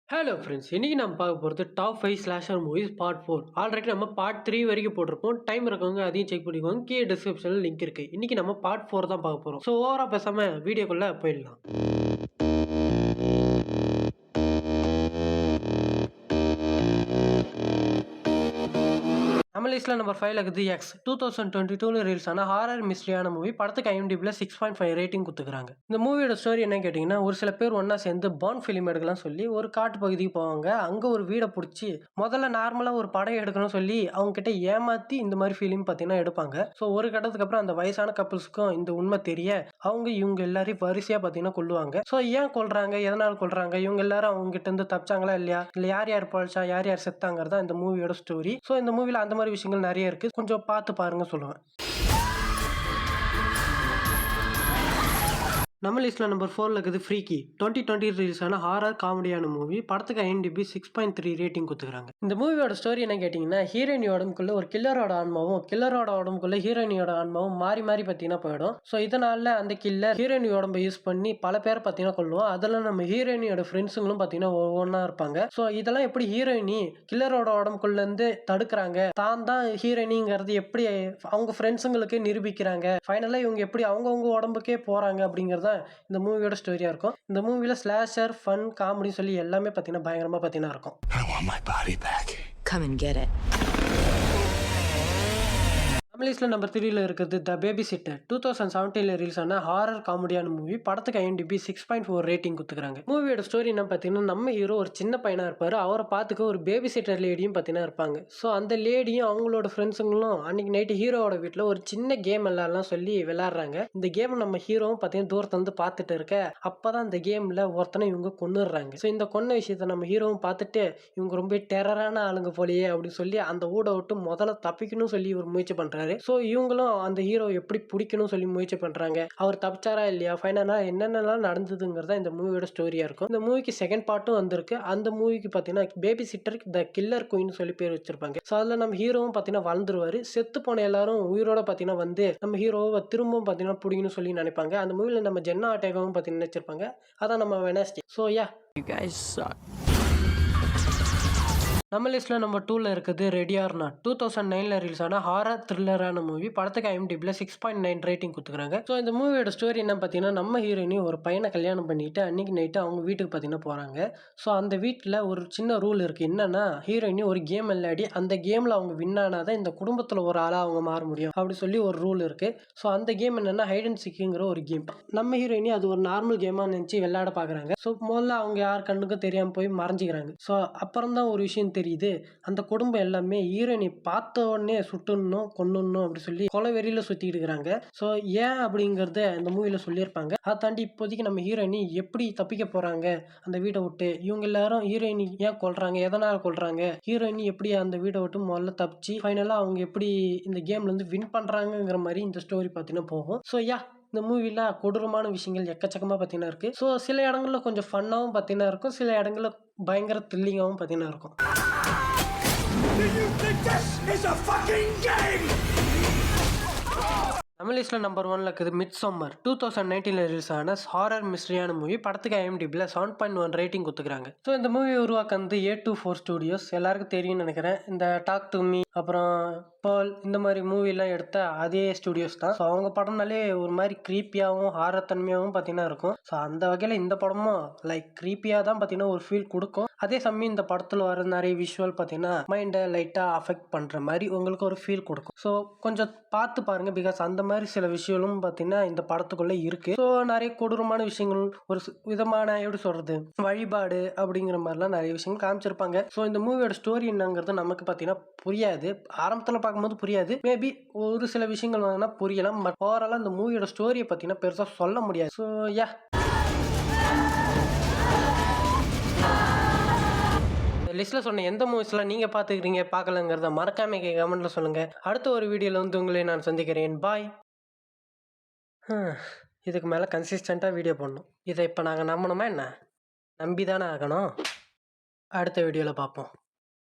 Hello friends, இன்னைக்கு நம்ம பார்க்க போகிறது top 5 slasher movies part 4. Already நம்ம பார்ட் 3 வரைக்கும் போட்டிருப்போம். டைம் இருக்கவங்க அதையும் செக் பண்ணிக்கோங்க. கீழே டிஸ்கிரிப்ஷனில் லிங்க் இருக்குது. இன்னைக்கு நம்ம பார்ட் 4 தான் பார்க்க போகிறோம். ஸோ ஓவராக பேசாமல் வீடியோக்குள்ளே போயிடலாம். நம்ம லிஸ்ட்டில் நம்பர் 5 இருக்குது எக்ஸ். 2022 ரிலீஸ் ஆன ஹாரர் மிஸ்ட்ரியான மூவி. படத்துக்கு IMDbல 6.5 ரேட்டிங் கொடுத்துக்கிறாங்க. இந்த மூவியோட ஸ்டோரி என்ன கேட்டிங்கன்னா, ஒரு சில பேர் ஒன்றா சேர்ந்து பாண்ட் ஃபிலிம் எடுக்கலாம் சொல்லி ஒரு காட்டு பகுதிக்கு போவாங்க. அங்கே ஒரு வீடை பிடிச்சி முதல்ல நார்மலாக ஒரு படம் எடுக்கணும்னு சொல்லி அவங்க கிட்ட ஏமாற்றி இந்த மாதிரி ஃபிலிம் பார்த்தீங்கன்னா எடுப்பாங்க. ஸோ ஒரு கட்டத்துக்கு அப்புறம் அந்த வயசான கப்புள்ஸுக்கும் இந்த உண்மை தெரிய அவங்க இவங்க எல்லாரையும் வரிசையாக பார்த்தீங்கன்னா கொல்லுவாங்க. ஸோ ஏன் கொல்றாங்க, எதனால் கொல்றாங்க, இவங்க எல்லாரும் அவங்க கிட்ட இருந்து தப்பிச்சாங்களா இல்லையா, இல்லை யார் யார் பழிச்சா யார் யார் செத்தாங்கிறதா இந்த மூவியோட ஸ்டோரி. ஸோ இந்த மூவியில் அந்த மாதிரி விஷயங்கள் நிறைய இருக்கு. கொஞ்சம் பார்த்து பாருங்க சொல்லுவேன். நம்ம லிஸ்ட்டில் நம்பர் 4 இருக்குது ஃப்ரீக்கி. 2020 ரிலீஸ் ஆன ஹாரர் காமெடியான மூவி. படத்துக்கு IMDb 6.3 ரேட்டிங் கொடுத்துக்கிறாங்க. இந்த மூவியோட ஸ்டோரி என்ன கேட்டிங்கன்னா, ஹீரோயினி உடம்புக்குள்ள ஒரு கில்லரோட ஆன்மாவும் கில்லரோட உடம்புக்குள்ள ஹீரோயினியோட ஆன்மாவும் மாறி மாறி பார்த்தீங்கன்னா போயிடும். ஸோ இதனால அந்த கில்லர் ஹீரோயினி உடம்பை யூஸ் பண்ணி பல பேர் பார்த்தீங்கன்னா கொள்ளுவோம். அதெல்லாம் நம்ம ஹீரோயினியோட ஃப்ரெண்ட்ஸுங்களும் பார்த்தீங்கன்னா ஒவ்வொன்றா இருப்பாங்க. ஸோ இதெல்லாம் எப்படி ஹீரோயினி கில்லரோட உடம்புக்குள்ளேருந்து தடுக்கிறாங்க, தான் தான் ஹீரோயினிங்கிறது எப்படி அவங்க ஃப்ரெண்ட்ஸுங்களுக்கு நிரூபிக்கிறாங்க, ஃபைனலாக இவங்க எப்படி அவங்கவுங்க உடம்புக்கே போகிறாங்க அப்படிங்கிறத இந்த மூவியோட ஸ்டோரியா இருக்கும். இந்த மூவில ஸ்லாஷர், ஃபன், காமெடி சொல்லி எல்லாமே பார்த்தீங்கன்னா பயங்கரமா பார்த்தீங்கன்னா இருக்கும். I want my body back. Come and get it. லிஸ்ட்ல நம்பர் 3 இருக்குது த பேபி சிட்டர். 2017 ரிலீஸ் ஆன ஹாரர் காமெடியான மூவி. படத்துக்கு IMDb 6.4 ரேட்டிங் கொடுத்துக்கிறாங்க. மூவியோட ஸ்டோரி என்ன பார்த்தீங்கன்னா, நம்ம ஹீரோ ஒரு சின்ன பையனா இருப்பாரு. அவரை பார்த்துக்க ஒரு பேபி சிட்டர் லேடியும் பார்த்தீங்கன்னா இருப்பாங்க. ஸோ அந்த லேடியும் அவங்களோட ஃப்ரெண்ட்ஸுங்களும் அன்னைக்கு நைட்டு ஹீரோவோட வீட்டில் ஒரு சின்ன கேம் விளையாடலாம் சொல்லி விளையாடுறாங்க. இந்த கேம் நம்ம ஹீரோவும் பார்த்தீங்கன்னா தூரத்துல இருந்து பார்த்துட்டு இருக்க, அப்பதான் இந்த கேம்ல ஒருத்தனை இவங்க கொன்னுடுறாங்க. ஸோ இந்த கொன்ன விஷயத்த நம்ம ஹீரோவும் பார்த்துட்டு இவங்க ரொம்ப டெரரான ஆளுங்க போலியே அப்படின்னு சொல்லி அந்த ஊட விட்டு முதல்ல தப்பிக்கணும்னு சொல்லி ஒரு முயற்சி பண்றாரு. ஸோ இவங்களும் அந்த ஹீரோ எப்படி பிடிக்கணும் சொல்லி முயற்சி பண்றாங்க. அவர் தப்பிச்சாரா இல்லையா, ஃபைனலா என்னென்னலாம் நடந்ததுங்கிறதா இந்த மூவியோட ஸ்டோரியா இருக்கும். இந்த மூவிக்கு செகண்ட் பார்ட்டும் வந்திருக்கு. அந்த மூவிக்கு பார்த்தீங்கன்னா baby sitter the killer queen சொல்லி பேர் வச்சிருப்பாங்க. ஸோ அதில் நம்ம ஹீரோவும் பார்த்தீங்கன்னா வளர்ந்துருவாரு. செத்து போன எல்லாரும் உயிரோட பார்த்தீங்கன்னா வந்து நம்ம ஹீரோவை திரும்பவும் பார்த்தீங்கன்னா பிடிக்கணும்னு சொல்லி நினைப்பாங்க. அந்த மூவியில் நம்ம ஜென்னா ஆர்டெகாவும் பார்த்தீங்கன்னா நினைச்சிருப்பாங்க. அதான் நம்ம Wednesday. So yeah, you guys suck. நம்ம லிஸ்ட்டில் நம்பர் 2 இருக்குது ரெடி ஆர் நாட். 2009 ரிலீஸ் ஆன ஹாரர் த்ரில்லரான மூவி. படத்துக்கு IMDbல 6.9 ரேட்டிங் கொடுத்துக்கிறாங்க. ஸோ இந்த மூவியோட ஸ்டோரி என்ன பார்த்தீங்கன்னா, நம்ம ஹீரோயினி ஒரு பையனை கல்யாணம் பண்ணிட்டு அன்னைக்கு நைட்டு அவங்க வீட்டுக்கு பார்த்தீங்கன்னா போகிறாங்க. ஸோ அந்த வீட்டில் ஒரு சின்ன ரூல் இருக்குது. என்னன்னா, ஹீரோயினி ஒரு கேம் விளையாடி அந்த கேமில் அவங்க வின் ஆனாதான் இந்த குடும்பத்தில் ஒரு ஆளாக அவங்க மாற முடியும் அப்படி சொல்லி ஒரு ரூல் இருக்குது. ஸோ அந்த கேம் என்னென்னா ஹைட் அண்ட் சீக்குங்கிற ஒரு கேம். நம்ம ஹீரோயினி அது ஒரு நார்மல் கேமாக நினச்சி விளையாட பார்க்குறாங்க. ஸோ முதல்ல அவங்க யார் கண்ணுக்கும் தெரியாமல் போய் மறைஞ்சிக்கிறாங்க. ஸோ அப்புறம் தான் ஒரு விஷயம் தெரியுது, அந்த குடும்பம் எல்லாமே ஹீரோயினி பார்த்த உடனே சுட்டுணும் கொன்னுணும் அப்படி சொல்லி கொலை வெறியில சுத்திட்டு இருக்கிறாங்க. ஸோ ஏன் அப்படிங்கறத இந்த மூவில சொல்லியிருப்பாங்க. அதை தாண்டி இப்போதைக்கு நம்ம ஹீரோயினி எப்படி தப்பிக்க போறாங்க அந்த வீட்டை விட்டு, இவங்க எல்லாரும் ஹீரோயினி ஏன் கொல்றாங்க, எதனால கொல்றாங்க, ஹீரோயினி எப்படி அந்த வீட்டை விட்டு முதல்ல தப்பிச்சு ஃபைனலா அவங்க எப்படி இந்த கேம்ல இருந்து வின் பண்றாங்கிற மாதிரி இந்த ஸ்டோரி பார்த்தீங்கன்னா போகும். ஸோ யா, இந்த மூவில கொடூரமான விஷயங்கள் எக்கச்சக்கமாக பார்த்தீங்கன்னா இருக்கு. ஸோ சில இடங்கள்ல கொஞ்சம் ஃபன்னாகவும் பார்த்தீங்கன்னா இருக்கும், சில இடங்கள்ல பயங்கர த்ரில்லிங்காகவும் பார்த்தீங்கன்னா இருக்கும். நம்ம லிஸ்ட்ல நம்பர் 1 இருக்குது மிட்சம்மர். 2019 ரிலீஸ் ஆன ஹாரர் மிஸ்ட்ரியான மூவி. படத்துக்கு IMDbல 7.1 ரேட்டிங் கொடுத்துக்கிறாங்க. ஸோ இந்த மூவி உருவாக்குறது A24 ஸ்டுடியோஸ். எல்லாருக்கும் தெரியும்னு நினைக்கிறேன். இந்த டாக் டு மீ, அப்புறம் பேர்ல், இந்த மாதிரி மூவிலாம் எடுத்த அதே ஸ்டுடியோஸ் தான். ஸோ அவங்க படம்னாலே ஒரு மாதிரி க்ரீப்பியாகவும் ஹாரர் தன்மையாகவும் பார்த்தீங்கன்னா இருக்கும். ஸோ அந்த வகையில் இந்த படமும் லைக் க்ரீப்பியாக தான் பார்த்தீங்கன்னா ஒரு ஃபீல் கொடுக்கும். அதே சமயம் இந்த படத்தில் வர நிறைய விஷுவல் பார்த்தீங்கன்னா மைண்டை லைட்டாக அஃபெக்ட் பண்ணுற மாதிரி உங்களுக்கு ஒரு ஃபீல் கொடுக்கும். ஸோ கொஞ்சம் பார்த்து பாருங்க, பிகாஸ் அந்த மாதிரி சில விஷயங்களும் பார்த்தீங்கன்னா இந்த படத்துக்குள்ள இருக்கு. ஸோ நிறைய கொடூரமான விஷயங்கள், ஒரு விதமான எப்படி சொல்றது, வழிபாடு அப்படிங்கிற மாதிரிலாம் நிறைய விஷயங்கள் காமிச்சிருப்பாங்க. ஸோ இந்த மூவியோட ஸ்டோரி என்னங்கிறது நமக்கு பார்த்தீங்கன்னா புரியாது. ஆரம்பத்தில் பார்க்கும்போது புரியாது, மேபி ஒரு சில விஷயங்கள் வாங்கினா புரியலாம். பட் ஓவராலாக இந்த மூவியோட ஸ்டோரியை பார்த்தீங்கன்னா பெருசாக சொல்ல முடியாது. ஸோ யா, லிஸ்ட்ல சொன்ன எந்த மூவிஸ்லாம் நீங்க பாத்துக்கிறீங்க பார்க்கலங்கிறத மறக்காம கமெண்ட்ல சொல்லுங்க. அடுத்த ஒரு வீடியோல வந்து உங்களை நான் சந்திக்கிறேன். பாய். இதுக்கு மேல கன்சிஸ்டண்டா வீடியோ போடணும். இதை இப்ப நாங்க நம்பணுமா என்ன? நம்பிதானே ஆகணும். அடுத்த வீடியோல பார்ப்போம்.